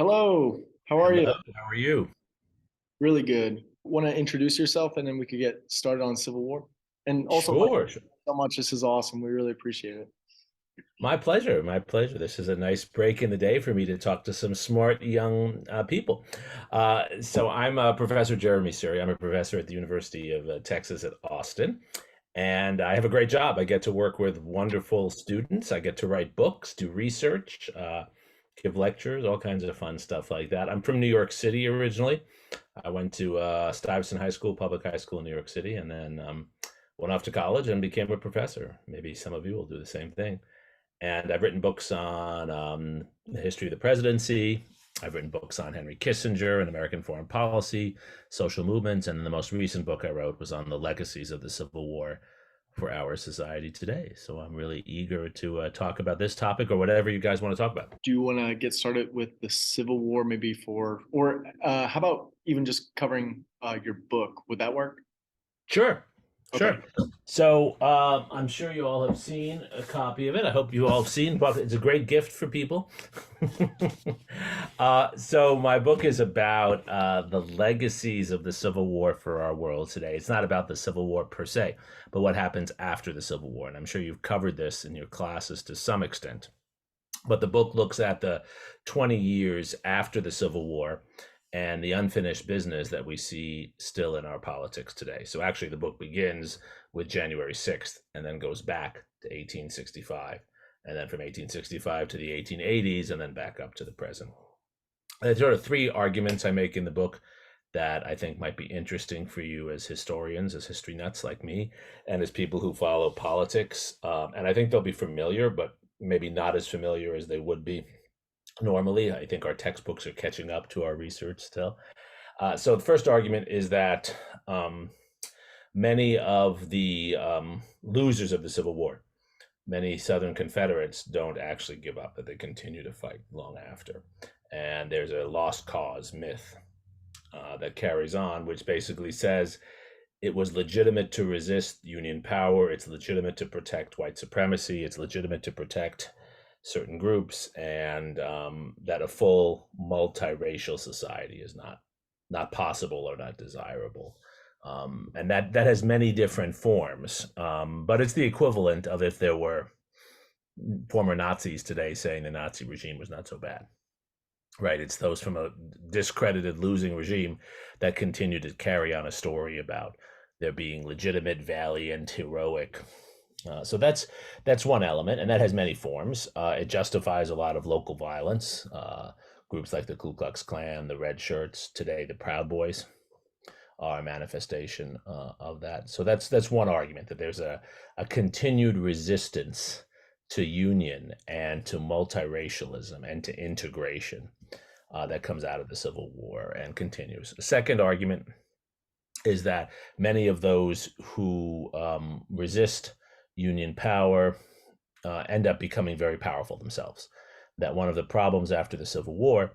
Hello, how are you? Hello, how are you? Really good. Want to introduce yourself and then we could get started on Civil War? And also, Mike, Sure. so much. This is awesome. We really appreciate it. My pleasure. My pleasure. This is a nice break in the day for me to talk to some smart young people. So I'm Professor Jeremi Suri. I'm a professor at the University of Texas at Austin, and I have a great job. I get to work with wonderful students. I get to write books, do research, give lectures, all kinds of fun stuff like that. I'm from New York City originally. I went to Stuyvesant High School, public high school in New York City, and then went off to college and became a professor. Maybe some of you will do the same thing. And I've written books on the history of the presidency. I've written books on Henry Kissinger and American foreign policy, social movements, and the most recent book I wrote was on the legacies of the Civil War for our society today. So I'm really eager to talk about this topic or whatever you guys want to talk about. Do you want to get started with the Civil War, maybe or how about even just covering your book? Would that work? Sure, Okay. sure. So I'm sure you all have seen a copy of it. I hope you all have seen, but it's a great gift for people. So my book is about the legacies of the Civil War for our world today. It's not about the Civil War per se, but what happens after the Civil War. And I'm sure you've covered this in your classes to some extent. But the book looks at the 20 years after the Civil War and the unfinished business that we see still in our politics today. So actually, the book begins with January 6th and then goes back to 1865, and then from 1865 to the 1880s, and then back up to the present. There's sort of three arguments I make in the book that I think might be interesting for you as historians, as history nuts like me, and as people who follow politics. And I think they'll be familiar, but maybe not as familiar as they would be normally. I think our textbooks are catching up to our research still. So the first argument is that many of the losers of the Civil War, many Southern Confederates, don't actually give up, but they continue to fight long after. And there's a lost cause myth that carries on, which basically says it was legitimate to resist Union power. It's legitimate to protect white supremacy. It's legitimate to protect certain groups, and that a full multiracial society is not possible or not desirable. And that has many different forms, but it's the equivalent of if there were former Nazis today saying the Nazi regime was not so bad. Right, it's those from a discredited losing regime that continue to carry on a story about there being legitimate, valiant, heroic. So that's one element, and that has many forms. It justifies a lot of local violence. Groups like the Ku Klux Klan, the Red Shirts, today the Proud Boys are a manifestation of that. So that's one argument, that there's a continued resistance to union and to multiracialism and to integration that comes out of the Civil War and continues. The second argument is that many of those who resist Union power end up becoming very powerful themselves. That one of the problems after the Civil War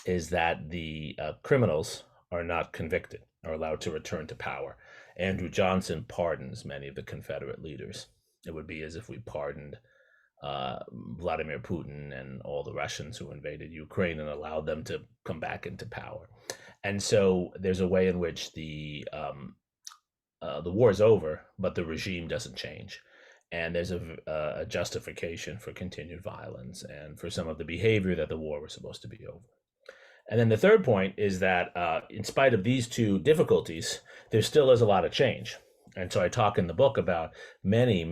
is that the criminals are not convicted or allowed to return to power. Andrew Johnson pardons many of the Confederate leaders. It would be as if we pardoned Vladimir Putin and all the Russians who invaded Ukraine and allowed them to come back into power. And so there's a way in which the war is over, but the regime doesn't change. And there's a justification for continued violence and for some of the behavior that the war was supposed to be over. And then the third point is that in spite of these two difficulties, there still is a lot of change. And so I talk in the book about many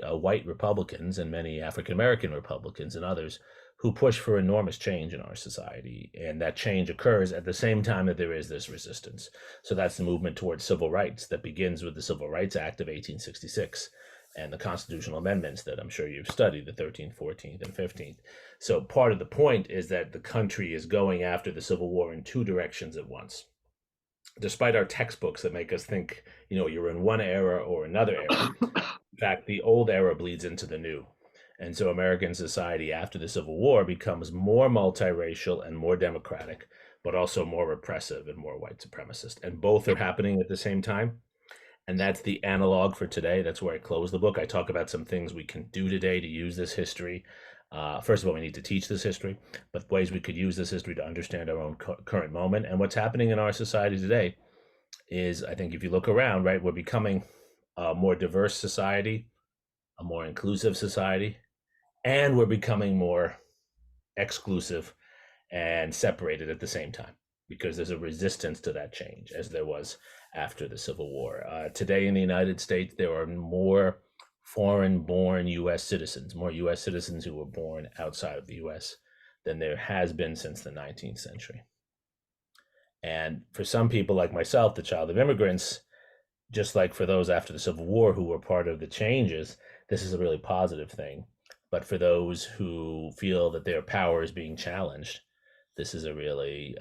white Republicans and many African American Republicans and others who push for enormous change in our society. And that change occurs at the same time that there is this resistance. So that's the movement towards civil rights that begins with the Civil Rights Act of 1866 and the constitutional amendments that I'm sure you've studied, the 13th, 14th, and 15th. So part of the point is that the country is going after the Civil War in two directions at once. Despite our textbooks that make us think, you're in one era or another era, in fact, the old era bleeds into the new. And so American society after the Civil War becomes more multiracial and more democratic, but also more repressive and more white supremacist. And both are happening at the same time. And that's the analog for today. That's where I close the book. I talk about some things we can do today to use this history First of all, we need to teach this history, but ways we could use this history to understand our own current moment. And what's happening in our society today is, I think if you look around, right, we're becoming a more diverse society, a more inclusive society, and we're becoming more exclusive and separated at the same time because there's a resistance to that change as there was after the Civil War. Today in the United States, there are more foreign born US citizens, more US citizens who were born outside of the US than there has been since the 19th century. And for some people like myself, the child of immigrants, just like for those after the Civil War who were part of the changes, this is a really positive thing. But for those who feel that their power is being challenged, this is a really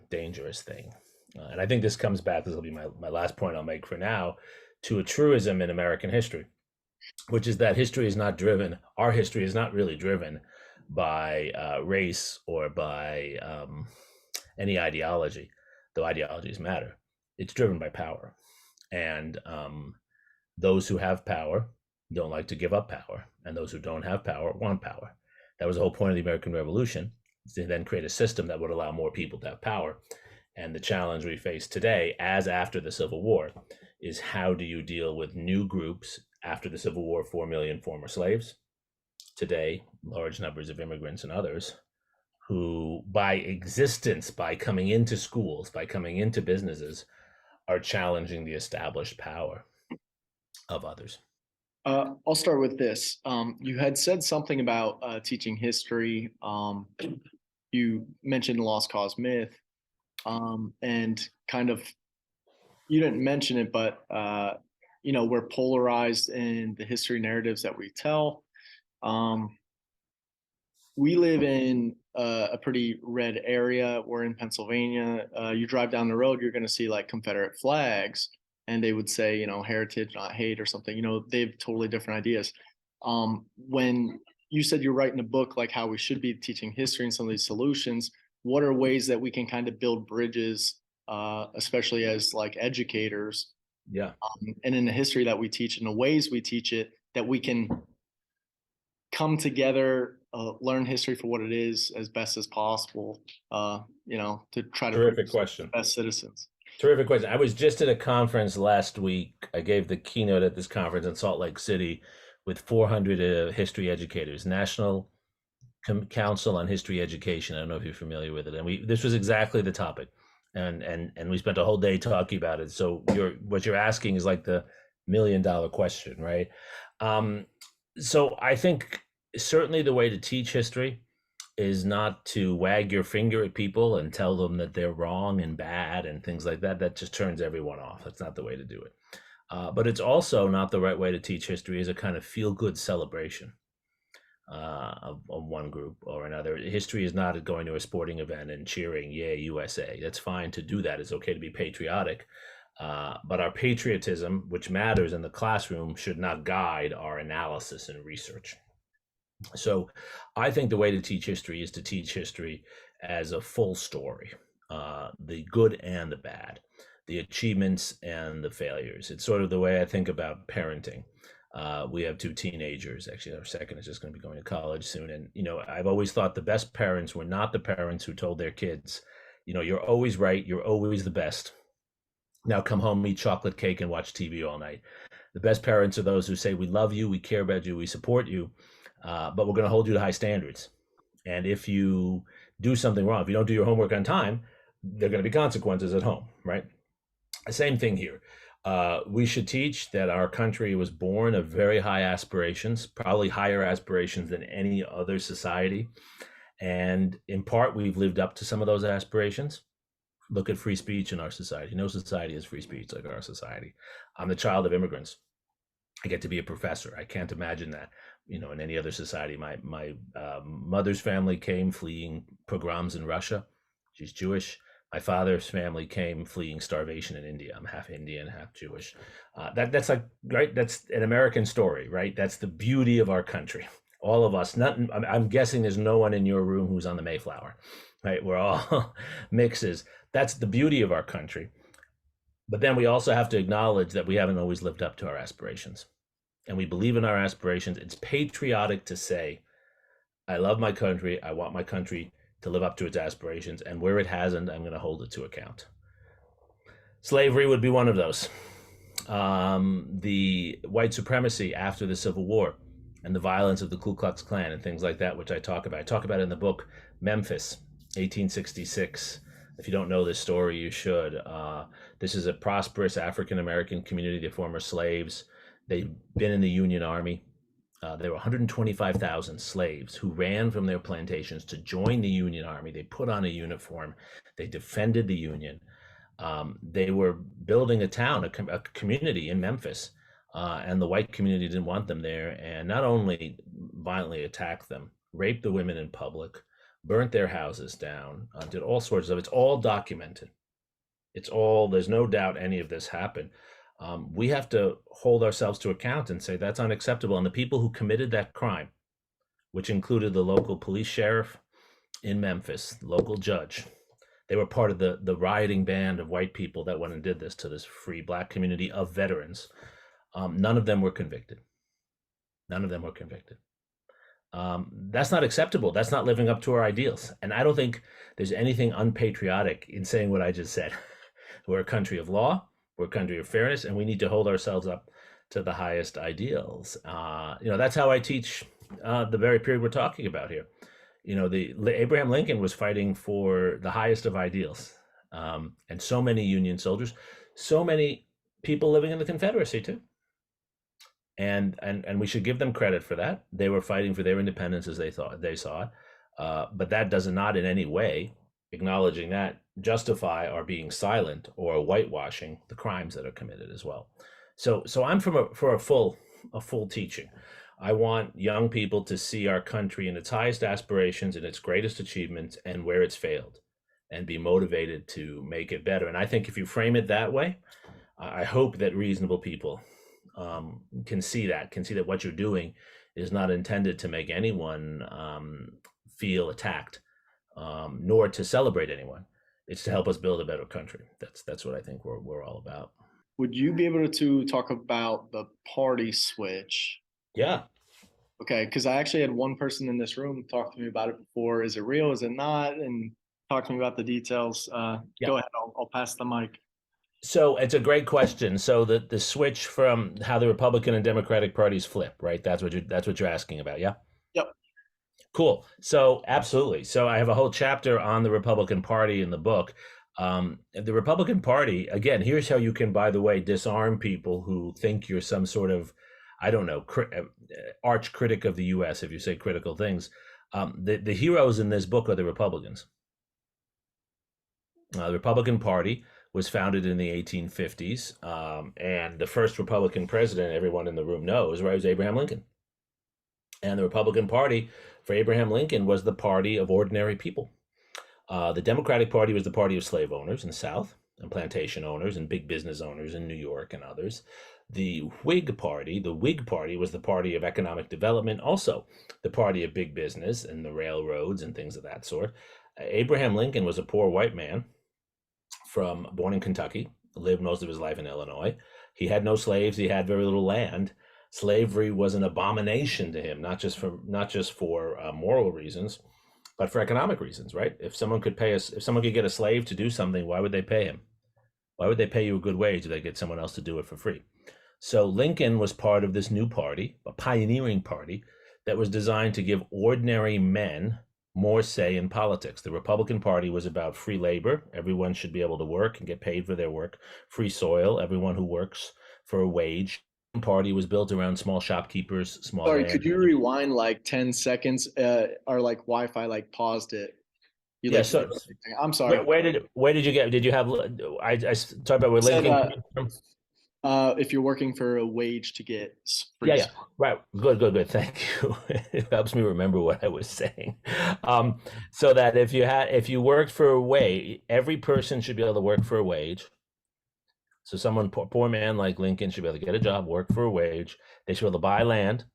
dangerous thing. And I think this comes back, this will be my last point I'll make for now, to a truism in American history, which is that history is not driven, our history is not really driven by race or by any ideology, though ideologies matter. It's driven by power. And those who have power don't like to give up power, and those who don't have power want power. That was the whole point of the American Revolution, to then create a system that would allow more people to have power. And the challenge we face today, as after the Civil War, is how do you deal with new groups after the Civil War, 4 million former slaves, today, large numbers of immigrants and others, who by existence, by coming into schools, by coming into businesses, are challenging the established power of others. I'll start with this. You had said something about teaching history. You mentioned the lost cause myth, and kind of, you didn't mention it, but we're polarized in the history narratives that we tell. We live in a pretty red area. We're in Pennsylvania. You drive down the road, you're going to see like Confederate flags, and they would say, heritage, not hate, or something. They have totally different ideas. When you said you're writing a book, like how we should be teaching history and some of these solutions, what are ways that we can kind of build bridges, especially as like educators, Yeah. And in the history that we teach and the ways we teach it, that we can come together, learn history for what it is as best as possible, to try to Terrific question. best citizens. Terrific question. I was just at a conference last week. I gave the keynote at this conference in Salt Lake City with 400 history educators, National Council on History Education. I don't know if you're familiar with it. And this was exactly the topic. And we spent a whole day talking about it. So what you're asking is like the $1 million question, right? So I think certainly the way to teach history is not to wag your finger at people and tell them that they're wrong and bad and things like that. That just turns everyone off. That's not the way to do it. But it's also not the right way to teach history as a kind of feel-good celebration of one group or another. History is not going to a sporting event and cheering, "Yay, USA." That's fine to do that. It's okay to be patriotic. But our patriotism, which matters in the classroom, should not guide our analysis and research. So I think the way to teach history is to teach history as a full story, the good and the bad, the achievements and the failures. It's sort of the way I think about parenting. We have 2 teenagers. Actually, our second is just going to be going to college soon. And, I've always thought the best parents were not the parents who told their kids, you're always right, you're always the best. Now come home, eat chocolate cake, and watch TV all night. The best parents are those who say, we love you, we care about you, we support you, but we're going to hold you to high standards. And if you do something wrong, if you don't do your homework on time, there are going to be consequences at home, right? Same thing here. We should teach that our country was born of very high aspirations, probably higher aspirations than any other society. And in part, we've lived up to some of those aspirations. Look at free speech in our society. No society has free speech like our society. I'm the child of immigrants. I get to be a professor. I can't imagine that, in any other society. My mother's family came fleeing pogroms in Russia. She's Jewish. My father's family came fleeing starvation in India. I'm half Indian, half Jewish. That's like, right? That's an American story, right? That's the beauty of our country. All of us, I'm guessing there's no one in your room who's on the Mayflower, right? We're all mixes. That's the beauty of our country. But then we also have to acknowledge that we haven't always lived up to our aspirations. And we believe in our aspirations. It's patriotic to say, I love my country. I want my country to live up to its aspirations, and where it hasn't, I'm going to hold it to account. Slavery would be one of those. The white supremacy after the Civil War and the violence of the Ku Klux Klan and things like that, which I talk about. I talk about it in the book Memphis, 1866. If you don't know this story, you should. This is a prosperous African American community. They former slaves. They've been in the Union Army. There were 125,000 slaves who ran from their plantations to join the Union Army. They put on a uniform. They defended the Union. They were building a town, a community in Memphis, and the white community didn't want them there, and not only violently attacked them, raped the women in public, burnt their houses down, did all sorts of. It's all documented. It's all. There's no doubt any of this happened. We have to hold ourselves to account and say that's unacceptable. And the people who committed that crime, which included the local police sheriff in Memphis, local judge, they were part of the rioting band of white people that went and did this to this free black community of veterans. None of them were convicted. None of them were convicted. That's not acceptable. That's not living up to our ideals. And I don't think there's anything unpatriotic in saying what I just said. We're a country of law. We're a country of fairness, and we need to hold ourselves up to the highest ideals. That's how I teach the very period we're talking about here. The Abraham Lincoln was fighting for the highest of ideals, and so many Union soldiers, so many people living in the Confederacy too. And we should give them credit for that. They were fighting for their independence as they saw it, but that does not in any way, acknowledging that, justify our being silent or whitewashing the crimes that are committed as well. So I'm for a full teaching. I want young people to see our country in its highest aspirations and its greatest achievements and where it's failed, and be motivated to make it better. And I think if you frame it that way, I hope that reasonable people can see that what you're doing is not intended to make anyone feel attacked, nor to celebrate anyone. It's to help us build a better country. That's what I think we're all about. Would you be able to talk about the party switch? Yeah. Okay, because I actually had one person in this room talk to me about it before. Is it real? Is it not? And talk to me about the details. Yeah. Go ahead. I'll pass the mic. So it's a great question. So the switch from how the Republican and Democratic parties flip, right? That's what you're asking about, yeah? Yep. Cool. So absolutely. So I have a whole chapter on the Republican Party in the book. The Republican Party, again, here's how you can, by the way, disarm people who think you're some sort of, I don't know, arch critic of the U.S. if you say critical things. The heroes in this book are the Republicans. The Republican Party was founded in the 1850s, and the first Republican president everyone in the room knows, right, was Abraham Lincoln. And the Republican Party for Abraham Lincoln was the party of ordinary people. The Democratic Party was the party of slave owners in the South, and plantation owners and big business owners in New York and others. The Whig Party was the party of economic development, also the party of big business and the railroads and things of that sort. Abraham Lincoln was a poor white man born in Kentucky, lived most of his life in Illinois. He had no slaves. He had very little land. Slavery was an abomination to him, not just for moral reasons, but for economic reasons, right? If someone could get a slave to do something, why would they pay him? Why would they pay you a good wage if they get someone else to do it for free? So Lincoln was part of this new party, a pioneering party that was designed to give ordinary men more say in politics. The Republican Party was about free labor. Everyone should be able to work and get paid for their work. Free soil, everyone who works for a wage. The party was built around small shopkeepers, small. Sorry, could you rewind like 10 seconds? Or like Wi-Fi like paused it. Yeah, so I'm sorry. Where did you get? Did you have? I talked about where Lincoln. If you're working for a wage to get free. Yeah, right. Good. Thank you. It helps me remember what I was saying. So that if you worked for a wage, every person should be able to work for a wage. So someone, poor man like Lincoln, should be able to get a job, work for a wage. They should be able to buy land,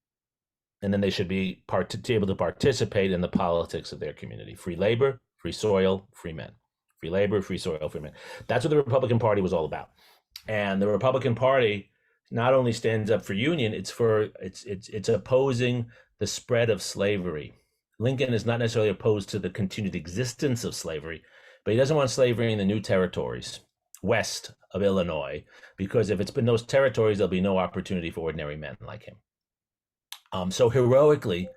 and then they should be able to participate in the politics of their community. Free labor, free soil, free men. Free labor, free soil, free men. That's what the Republican Party was all about. And the Republican Party not only stands up for union, it's opposing the spread of slavery Lincoln is not necessarily opposed to the continued existence of slavery, but he doesn't want slavery in the new territories west of Illinois, because if it's been those territories, there'll be no opportunity for ordinary men like him. So heroically,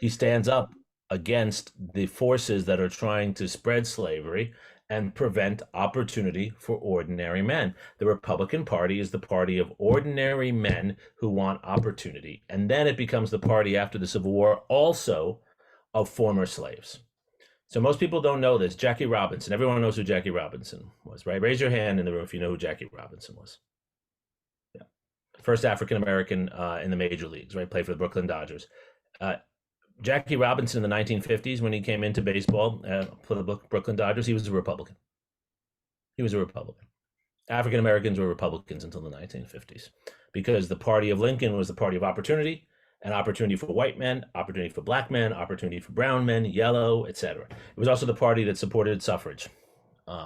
he stands up against the forces that are trying to spread slavery and prevent opportunity for ordinary men. The Republican Party is the party of ordinary men who want opportunity. And then it becomes the party after the Civil War also of former slaves. So most people don't know this. Jackie Robinson, everyone knows who Jackie Robinson was, right? Raise your hand in the room if you know who Jackie Robinson was. Yeah. First African American in the major leagues, right? Played for the Brooklyn Dodgers. Jackie Robinson in the 1950s, when he came into baseball for the Brooklyn Dodgers, he was a Republican. He was a Republican. African Americans were Republicans until the 1950s, because the party of Lincoln was the party of opportunity, and opportunity for white men, opportunity for black men, opportunity for brown men, yellow, etc. It was also the party that supported suffrage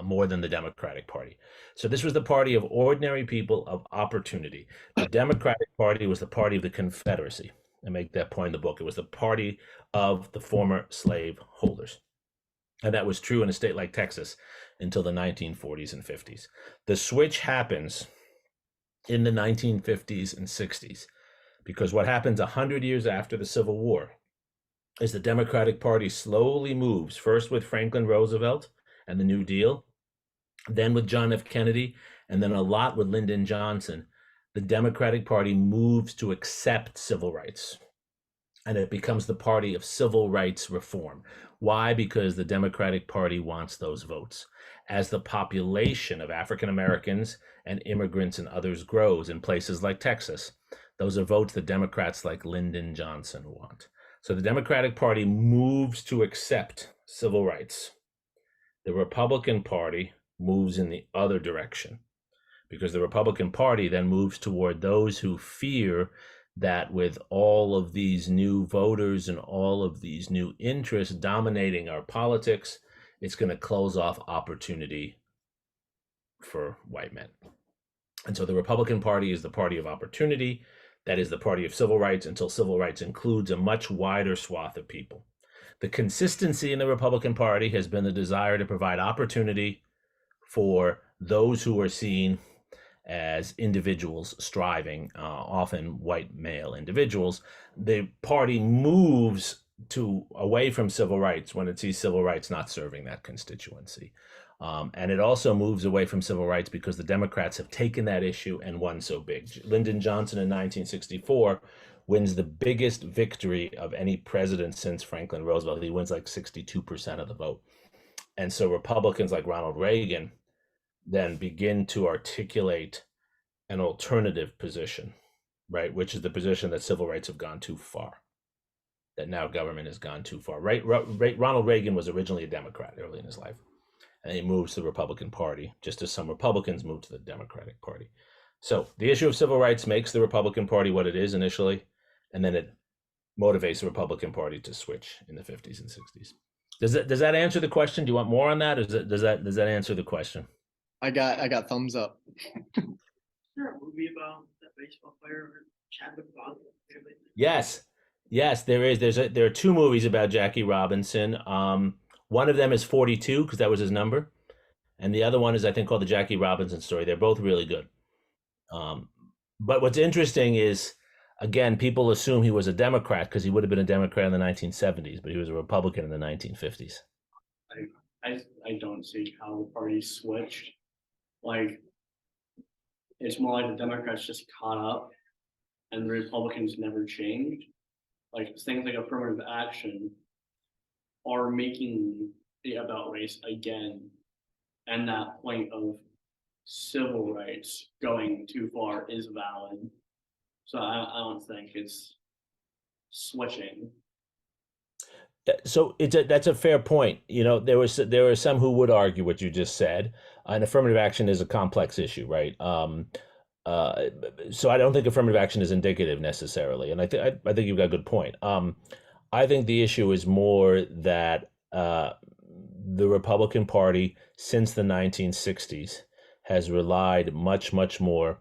more than the Democratic Party. So this was the party of ordinary people of opportunity. The Democratic Party was the party of the Confederacy. I make that point in the book. It was the party of the former slave holders. And that was true in a state like Texas until the 1940s and 50s. The switch happens in the 1950s and 60s, because what happens 100 years after the Civil War is the Democratic Party slowly moves, first with Franklin Roosevelt and the New Deal, then with John F. Kennedy, and then a lot with Lyndon Johnson. The Democratic Party moves to accept civil rights, and it becomes the party of civil rights reform. Why? Because the Democratic Party wants those votes. As the population of African Americans and immigrants and others grows in places like Texas, those are votes that Democrats like Lyndon Johnson want. So the Democratic Party moves to accept civil rights. The Republican Party moves in the other direction, because the Republican Party then moves toward those who fear that with all of these new voters and all of these new interests dominating our politics, it's going to close off opportunity for white men. And so the Republican Party is the party of opportunity. That is the party of civil rights, until civil rights includes a much wider swath of people. The consistency in the Republican Party has been the desire to provide opportunity for those who are seen as individuals striving, often white male individuals. The party moves away from civil rights when it sees civil rights not serving that constituency. And it also moves away from civil rights because the Democrats have taken that issue and won so big. Lyndon Johnson in 1964 wins the biggest victory of any president since Franklin Roosevelt. He wins like 62% of the vote. And so Republicans like Ronald Reagan then begin to articulate an alternative position, right? Which is the position that civil rights have gone too far, that now government has gone too far, right? Ronald Reagan was originally a Democrat early in his life, and he moves to the Republican Party, just as some Republicans moved to the Democratic Party. So the issue of civil rights makes the Republican Party what it is initially, and then it motivates the Republican Party to switch in the 50s and 60s. Does that answer the question? Do you want more on that, or does that answer the question? I got thumbs up. Is there a movie about that baseball player, Chadwick Boseman? Yes, there is. There are two movies about Jackie Robinson. One of them is 42, because that was his number, and the other one is, I think, called The Jackie Robinson Story. They're both really good. But what's interesting is, again, people assume he was a Democrat because he would have been a Democrat in the 1970s, but he was a Republican in the 1950s. I don't see how the party switched. Like, it's more like the Democrats just caught up and the Republicans never changed. Like, things like affirmative action are making it about race again. And that point of civil rights going too far is valid. So I don't think it's switching. So that's a fair point. You know, there are some who would argue what you just said. And affirmative action is a complex issue, right? So I don't think affirmative action is indicative necessarily, and I think you've got a good point. I think the issue is more that the Republican Party since the 1960s has relied much more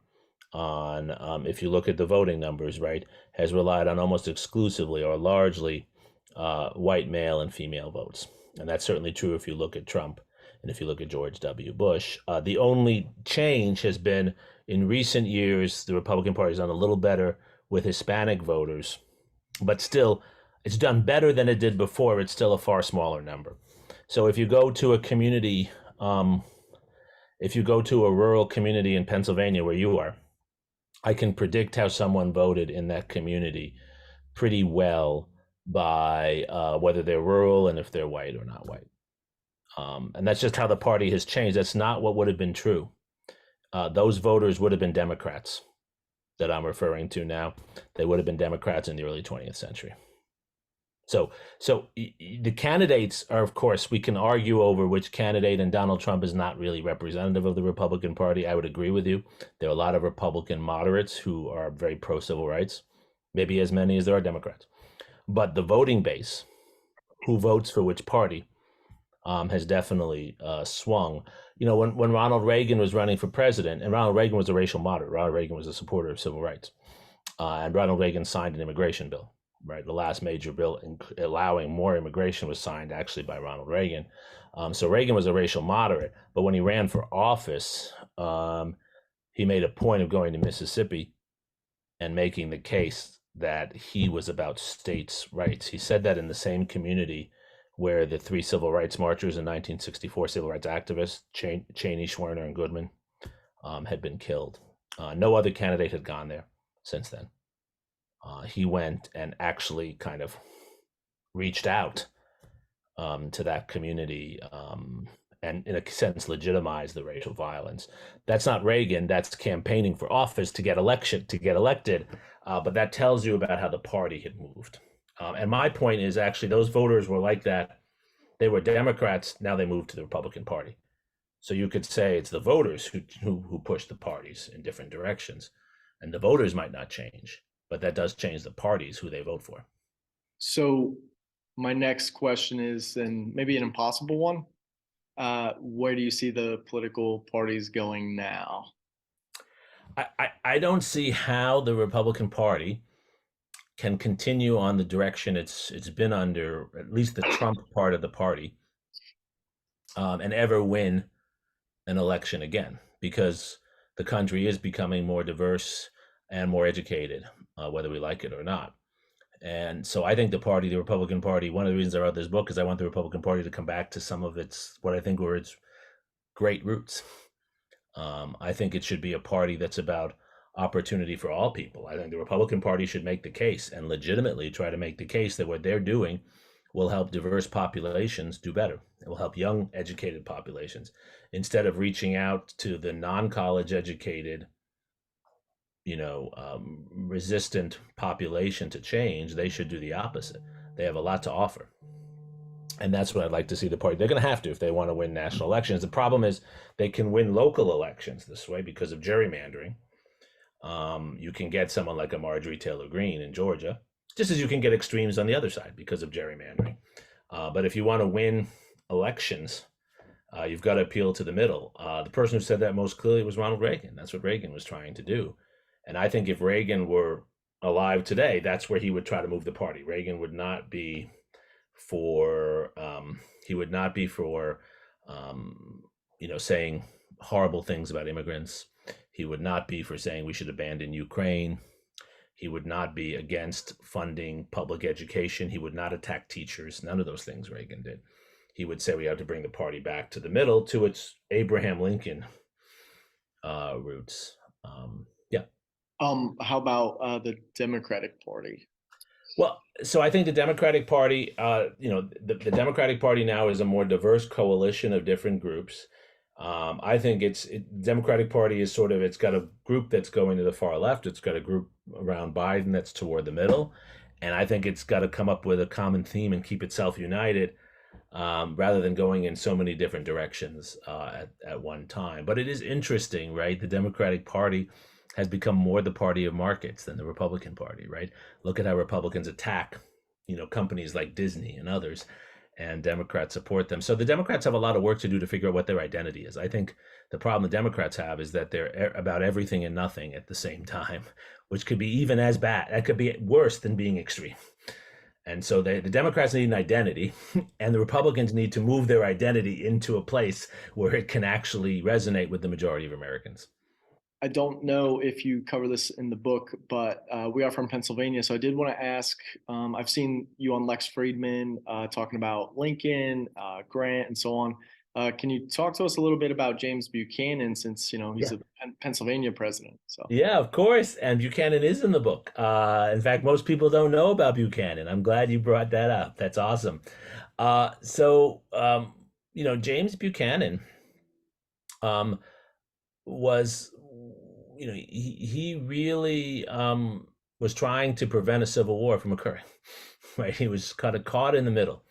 on, if you look at the voting numbers, right, has relied on almost exclusively or largely white male and female votes. And that's certainly true if you look at Trump and if you look at George W. Bush. The only change has been in recent years, the Republican Party has done a little better with Hispanic voters, but still, it's done better than it did before. It's still a far smaller number. So if you go to a community, if you go to a rural community in Pennsylvania where you are, I can predict how someone voted in that community pretty well by whether they're rural and if they're white or not white. And that's just how the party has changed. That's not what would have been true. Those voters would have been Democrats that I'm referring to now. They would have been Democrats in the early 20th century. So the candidates are, of course, we can argue over which candidate, and Donald Trump is not really representative of the Republican Party. I would agree with you. There are a lot of Republican moderates who are very pro-civil rights, maybe as many as there are Democrats. But the voting base, who votes for which party, has definitely swung. You know, when Ronald Reagan was running for president, and Ronald Reagan was a racial moderate, Ronald Reagan was a supporter of civil rights, and Ronald Reagan signed an immigration bill. Right, the last major bill allowing more immigration was signed actually by Ronald Reagan. So Reagan was a racial moderate, but when he ran for office, he made a point of going to Mississippi and making the case that he was about states' rights. He said that in the same community where the three civil rights marchers in 1964, civil rights activists, Cheney, Schwerner, and Goodman, had been killed. No other candidate had gone there since then. He went and actually kind of reached out to that community and in a sense legitimized the racial violence. That's not Reagan. That's campaigning for office to get elected. But that tells you about how the party had moved. And my point is actually those voters were like that. They were Democrats. Now they moved to the Republican Party. So you could say it's the voters who push the parties in different directions. And the voters might not change, but that does change the parties who they vote for. So my next question is, and maybe an impossible one, where do you see the political parties going now? I don't see how the Republican Party can continue on the direction it's been under, at least the Trump part of the party, and ever win an election again, because the country is becoming more diverse and more educated, whether we like it or not. And so I think the Republican Party, one of the reasons I wrote this book is I want the Republican Party to come back to some of what I think were its great roots. I think it should be a party that's about opportunity for all people. I think the Republican Party should make the case and legitimately try to make the case that what they're doing will help diverse populations do better. It will help young, educated populations. Instead of reaching out to the non-college educated, resistant population to change, they should do the opposite. They have a lot to offer. And that's what I'd like to see the party. They're going to have to if they want to win national elections. The problem is they can win local elections this way because of gerrymandering. You can get someone like a Marjorie Taylor Greene in Georgia, just as you can get extremes on the other side because of gerrymandering. But if you want to win elections, you've got to appeal to the middle. The person who said that most clearly was Ronald Reagan. That's what Reagan was trying to do. And I think if Reagan were alive today, that's where he would try to move the party. Reagan would not be for, saying horrible things about immigrants. He would not be for saying we should abandon Ukraine. He would not be against funding public education. He would not attack teachers. None of those things Reagan did. He would say we have to bring the party back to the middle, to its Abraham Lincoln roots. How about the Democratic Party? Well, so I think the Democratic Party, the Democratic Party now is a more diverse coalition of different groups. I think the Democratic Party is it's got a group that's going to the far left. It's got a group around Biden that's toward the middle. And I think it's got to come up with a common theme and keep itself united rather than going in so many different directions at one time. But it is interesting, right? The Democratic Party has become more the party of markets than the Republican Party, right? Look at how Republicans attack, companies like Disney and others, and Democrats support them. So the Democrats have a lot of work to do to figure out what their identity is. I think the problem the Democrats have is that they're about everything and nothing at the same time, which could be even as bad. That could be worse than being extreme. And so the Democrats need an identity, and the Republicans need to move their identity into a place where it can actually resonate with the majority of Americans. I don't know if you cover this in the book, but we are from Pennsylvania. So I did want to ask, I've seen you on Lex Friedman talking about Lincoln, Grant, and so on. Can you talk to us a little bit about James Buchanan, since he's Yeah. a Pennsylvania president? So Yeah, of course. And Buchanan is in the book. In fact, most people don't know about Buchanan. I'm glad you brought that up. That's awesome. James Buchanan um, was, he really was trying to prevent a civil war from occurring, right? He was kind of caught in the middle.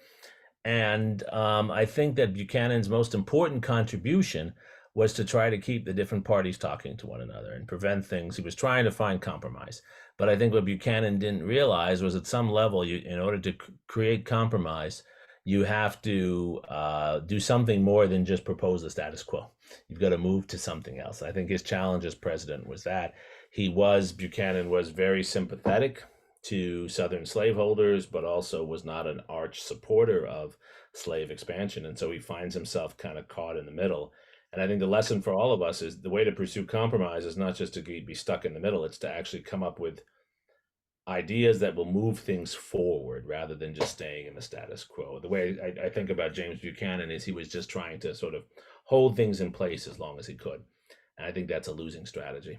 And I think that Buchanan's most important contribution was to try to keep the different parties talking to one another and prevent things. He was trying to find compromise. But I think what Buchanan didn't realize was at some level, in order to create compromise, you have to do something more than just propose the status quo. You've got to move to something else. I think his challenge as president was that Buchanan was very sympathetic to Southern slaveholders, but also was not an arch supporter of slave expansion. And so he finds himself kind of caught in the middle. And I think the lesson for all of us is the way to pursue compromise is not just to be stuck in the middle, it's to actually come up with ideas that will move things forward rather than just staying in the status quo. The way I think about James Buchanan is he was just trying to sort of hold things in place as long as he could. And I think that's a losing strategy.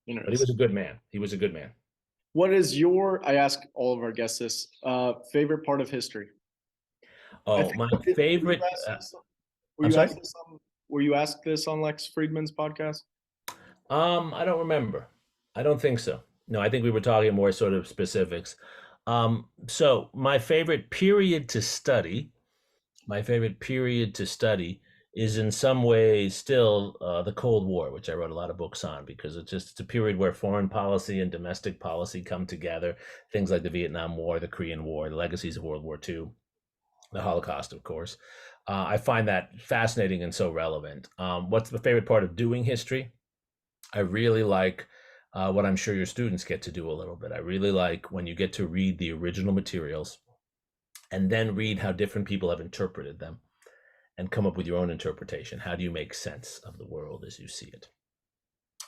But he was a good man. He was a good man. What is I ask all of our guests this, favorite part of history? Oh, my favorite. Were you asked this on Lex Friedman's podcast? I don't remember. I don't think so. No, I think we were talking more sort of specifics. So my favorite period to study is in some ways still the Cold War, which I wrote a lot of books on, because it's a period where foreign policy and domestic policy come together. Things like the Vietnam War, the Korean War, the legacies of World War II, the Holocaust, of course. I find that fascinating and so relevant. What's the favorite part of doing history? I really like what I'm sure your students get to do a little bit. I really like when you get to read the original materials and then read how different people have interpreted them and come up with your own interpretation. How do you make sense of the world as you see it?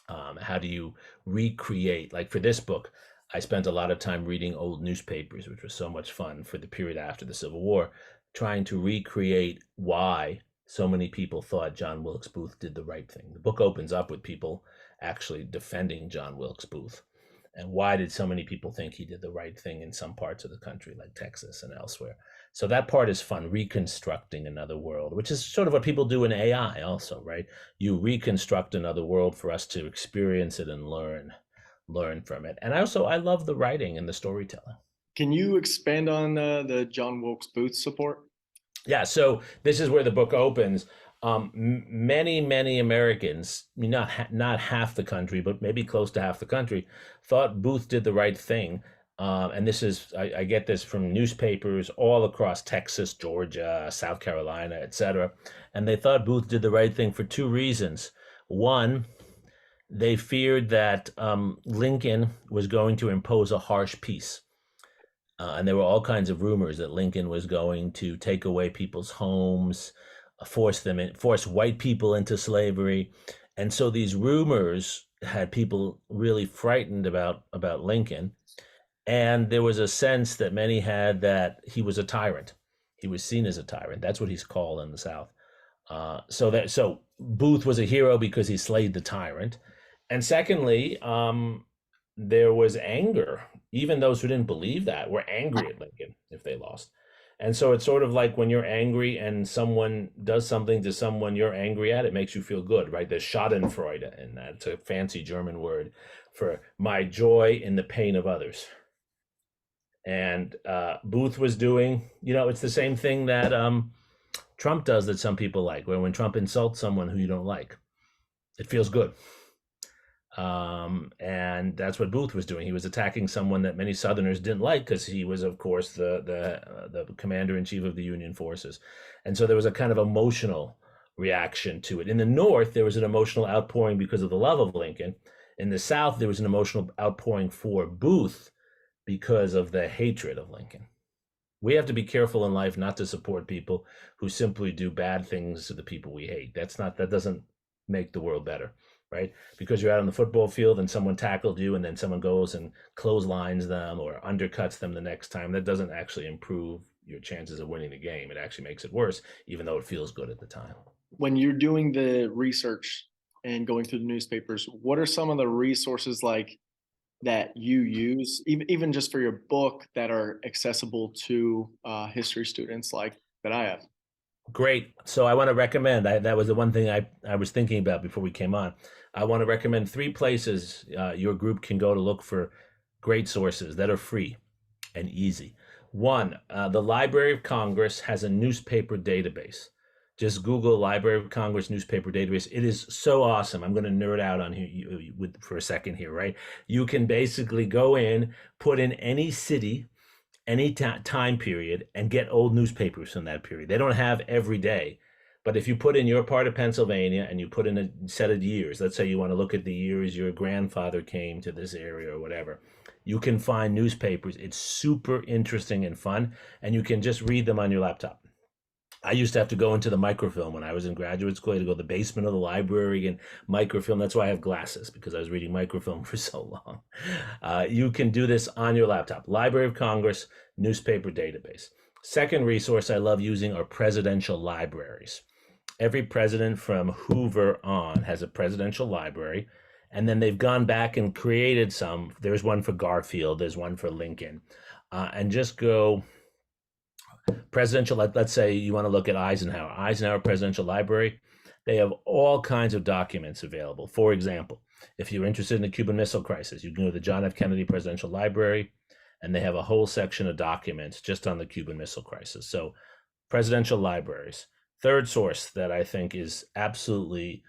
How do you recreate? Like for this book, I spent a lot of time reading old newspapers, which was so much fun for the period after the Civil War, trying to recreate why so many people thought John Wilkes Booth did the right thing. The book opens up with people actually defending John Wilkes Booth. And why did so many people think he did the right thing in some parts of the country, like Texas and elsewhere? So that part is fun, reconstructing another world, which is sort of what people do in AI also, right? You reconstruct another world for us to experience it and learn from it. And I love the writing and the storytelling. Can you expand on the John Wilkes Booth support? Yeah, so this is where the book opens. Many Americans, not half the country, but maybe close to half the country, thought Booth did the right thing. And this is, I get this from newspapers all across Texas, Georgia, South Carolina, etc. And they thought Booth did the right thing for two reasons. One, they feared that Lincoln was going to impose a harsh peace. And there were all kinds of rumors that Lincoln was going to take away people's homes, force white people into slavery. And so these rumors had people really frightened about Lincoln. And there was a sense that many had that he was a tyrant. He was seen as a tyrant. That's what he's called in the South. So Booth was a hero because he slayed the tyrant. And secondly, there was anger. Even those who didn't believe that were angry at Lincoln if they lost. And so it's sort of like when you're angry and someone does something to someone you're angry at, it makes you feel good, right? There's Schadenfreude, and that's a fancy German word for my joy in the pain of others. And Booth was doing, it's the same thing that Trump does that some people like, where when Trump insults someone who you don't like, it feels good. And that's what Booth was doing. He was attacking someone that many Southerners didn't like because he was, of course, the commander-in-chief of the Union forces. And so there was a kind of emotional reaction to it. In the North, there was an emotional outpouring because of the love of Lincoln. In the South, there was an emotional outpouring for Booth because of the hatred of Lincoln. We have to be careful in life not to support people who simply do bad things to the people we hate. That doesn't make the world better, right? Because you're out on the football field and someone tackled you and then someone goes and clotheslines them or undercuts them the next time, that doesn't actually improve your chances of winning the game. It actually makes it worse, even though it feels good at the time. When you're doing the research and going through the newspapers, what are some of the resources like that you use, even just for your book, that are accessible to history students like that I have? Great. So I want to recommend, that was the one thing I was thinking about before we came on. I want to recommend 3 places your group can go to look for great sources that are free and easy. One, the Library of Congress has a newspaper database. Just Google Library of Congress newspaper database. It is so awesome. I'm going to nerd out on you for a second here, right? You can basically go in, put in any city, any time period, and get old newspapers from that period. They don't have every day, but if you put in your part of Pennsylvania and you put in a set of years, let's say you want to look at the years your grandfather came to this area or whatever, you can find newspapers. It's super interesting and fun, and you can just read them on your laptop. I used to have to go into the microfilm when I was in graduate school. I had to go to the basement of the library and microfilm. That's why I have glasses, because I was reading microfilm for so long. You can do this on your laptop. Library of Congress newspaper database. Second resource I love using are presidential libraries. Every president from Hoover on has a presidential library, and then they've gone back and created some. There's one for Garfield, there's one for Lincoln, and just go presidential. Let's say you want to look at Eisenhower Presidential Library. They have all kinds of documents available. For example, if you're interested in the Cuban Missile Crisis, you can go to the John F. Kennedy Presidential Library, and they have a whole section of documents just on the Cuban Missile Crisis. So presidential libraries. Third source that I think is absolutely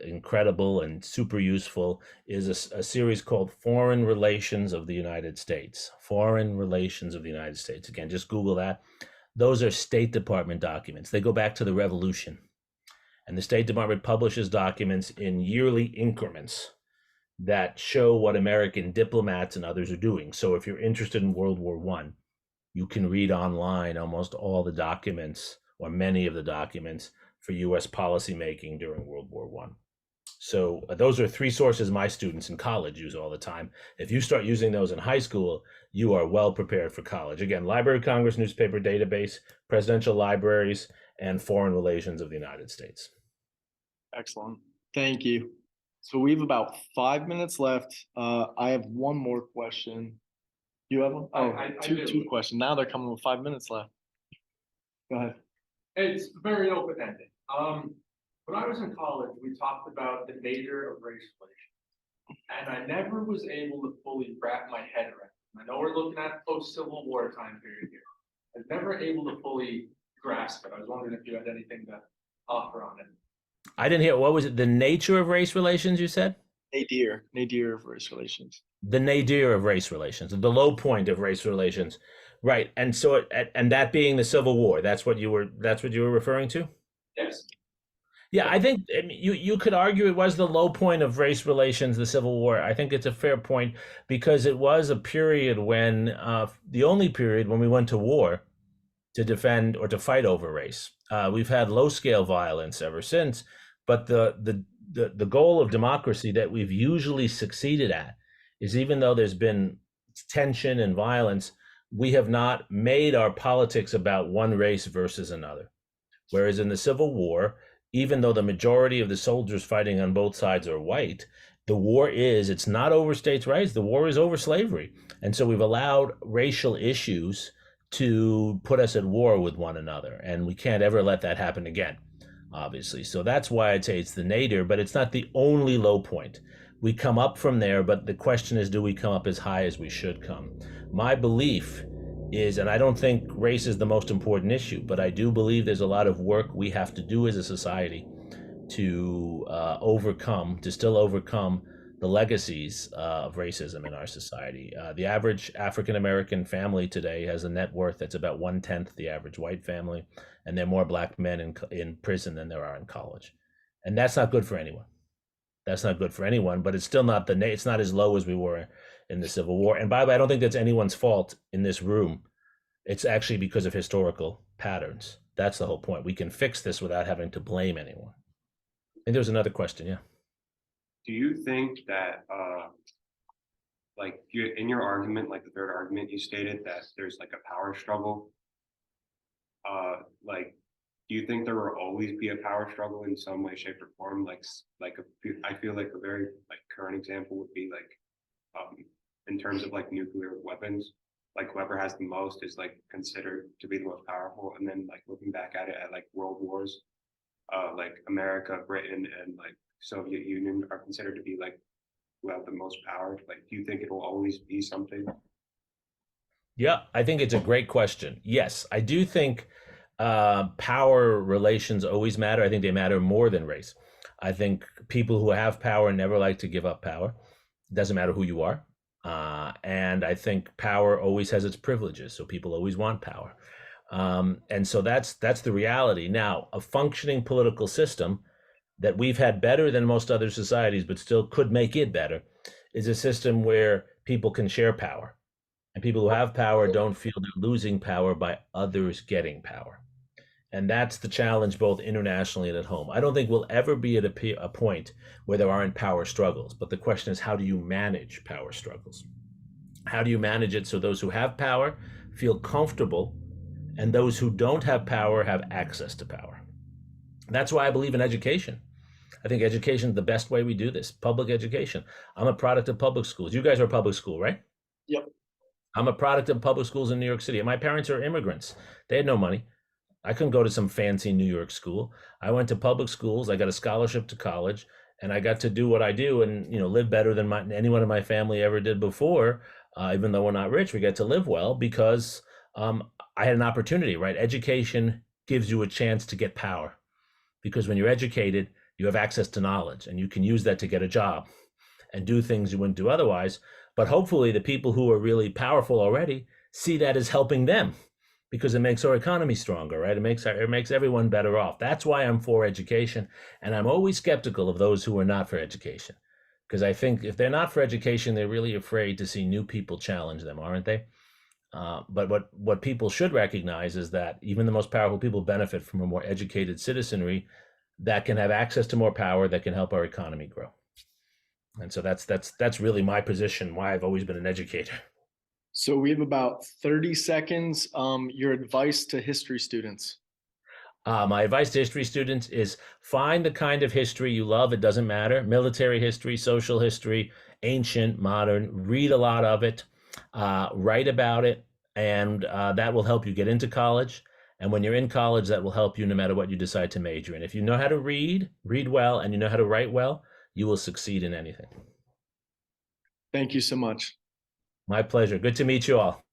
incredible and super useful is a series called Foreign Relations of the United States. Foreign Relations of the United States. Again, just Google that. Those are State Department documents. They go back to the Revolution. And the State Department publishes documents in yearly increments that show what American diplomats and others are doing. So if you're interested in World War I, you can read online almost all the documents, or many of the documents, for U.S. policymaking during World War I. So those are 3 sources my students in college use all the time. If you start using those in high school, you are well prepared for college. Again, Library of Congress newspaper database, presidential libraries, and Foreign Relations of the United States. Excellent. Thank you. So we have about 5 minutes left. I have one more question. You have one? Oh, I two do. questions. Now they're coming with 5 minutes left. Go ahead. It's very open-ended. When I was in college, we talked about the Nadir of Race Relations, and I never was able to fully wrap my head around it. I know we're looking at post-Civil War time period here. I was never able to fully grasp it. I was wondering if you had anything to offer on it. I didn't hear, what was it? The nature of race relations, you said? Nadir of Race Relations. The nadir of race relations, the low point of race relations. Right. And so, and that being the Civil War, that's what you were referring to? Yes. Yeah, I think, I mean, you could argue it was the low point of race relations, the Civil War. I think it's a fair point, because it was a period when, the only period when we went to war to defend or to fight over race. We've had low scale violence ever since, but the goal of democracy that we've usually succeeded at is, even though there's been tension and violence, we have not made our politics about one race versus another. Whereas in the Civil War, even though the majority of the soldiers fighting on both sides are white, the war it's not over states' rights, the war is over slavery. And so we've allowed racial issues to put us at war with one another, and we can't ever let that happen again, obviously. So that's why I'd say it's the nadir, but it's not the only low point. We come up from there, but the question is, do we come up as high as we should come? My belief is, and I don't think race is the most important issue, but I do believe there's a lot of work we have to do as a society to still overcome the legacies of racism in our society. The average African-American family today has a net worth that's about 1/10 the average white family, and there are more black men in prison than there are in college. And that's not good for anyone. That's not good for anyone, but it's still not it's not as low as we were in the Civil War. And by the way, I don't think that's anyone's fault in this room It's actually because of historical patterns. That's the whole point. We can fix this without having to blame anyone. And there's another question, yeah. Do you think that, like you, in your argument, like the third argument, you stated that there's like a power struggle? Like, do you think there will always be a power struggle in some way, shape, or form? I feel like a very like current example would be like, in terms of like nuclear weapons, like whoever has the most is like considered to be the most powerful. And then like looking back at it at like world wars, like America, Britain, and like Soviet Union are considered to be like who have the most power. Like, do you think it will always be something? Yeah, I think it's a great question. Yes, I do think power relations always matter. I think they matter more than race. I think people who have power never like to give up power. It doesn't matter who you are. And I think power always has its privileges. So people always want power. And so that's the reality. Now, a functioning political system that we've had better than most other societies, but still could make it better, is a system where people can share power. And people who have power don't feel they're losing power by others getting power. And that's the challenge both internationally and at home. I don't think we'll ever be at a point where there aren't power struggles. But the question is, how do you manage power struggles? How do you manage it so those who have power feel comfortable and those who don't have power have access to power? That's why I believe in education. I think education is the best way we do this. Public education. I'm a product of public schools. You guys are public school, right? Yep. I'm a product of public schools in New York City. My parents are immigrants. They had no money. I couldn't go to some fancy New York school. I went to public schools. I got a scholarship to college, and I got to do what I do and live better than anyone in my family ever did before. Even though we're not rich, we get to live well because I had an opportunity, right? Education gives you a chance to get power because when you're educated, you have access to knowledge and you can use that to get a job and do things you wouldn't do otherwise. But hopefully the people who are really powerful already see that as helping them because it makes our economy stronger, right? It makes everyone better off. That's why I'm for education. And I'm always skeptical of those who are not for education because I think if they're not for education, they're really afraid to see new people challenge them, aren't they? But what people should recognize is that even the most powerful people benefit from a more educated citizenry that can have access to more power that can help our economy grow. And so that's really my position, why I've always been an educator. So we have about 30 seconds. Your advice to history students. My advice to history students is find the kind of history you love. It doesn't matter. Military history, social history, ancient, modern, read a lot of it, write about it, and that will help you get into college. And when you're in college, that will help you no matter what you decide to major in. If you know how to read well, and you know how to write well, you will succeed in anything. Thank you so much. My pleasure. Good to meet you all.